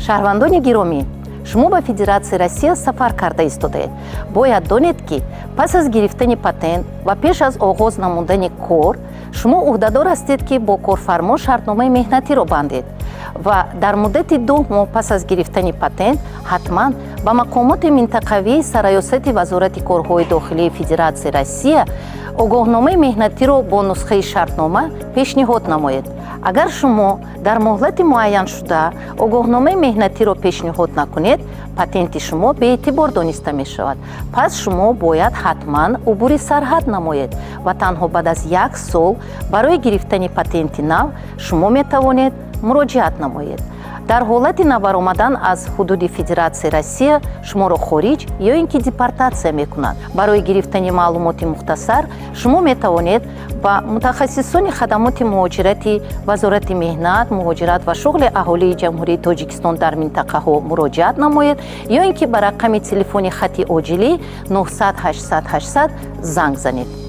шаҳрвандони гиромӣ, шумо ба Федератсияи Россия сафар карда истодаед. Бояд донед, ки пас аз гирифтани патент ва пеш аз оғоз намудани кор, шумо уҳдадор ҳастед, ки бо корфармо шартномаи меҳнатиро бандед ва дар муддати 2 моҳ пас аз гирифтани патент ҳатман ба мақомоти минтақавии сараёсати Вазорати корҳои дохилии Федератсияи Россия огоҳномаи меҳнатиро бо нусхаи шартнома пешниҳод намоед. Агар шумо дар моҳлати муайяншуда огоҳномаи меҳнатиро пешниҳод накунед, патенти шумо беэътибор дониста мешавад. Пас шумо бояд ҳатман убури сарҳад намоед ва танҳо баъд аз 1 сол барои гирифтани патенти нав шумо метавонед муроҷиат намоед. дар ҳолати набаромадан аз ҳудуди Федератсияи Россия шуморо хориҷ ё ин ки депортатсия мекунад. Барои гирифтани маълумоти мухтасар шумо метавонед ба мутахассисони хадамоти муҳоҷирати Вазорати меҳнат, муҳоҷират ва шуғли аҳолии Ҷамҳурии Тоҷикистон дар минтақаҳо муроҷиат намоед ё ин ки ба рақами телефони хати оҷилӣ 900 800 800 занг занед.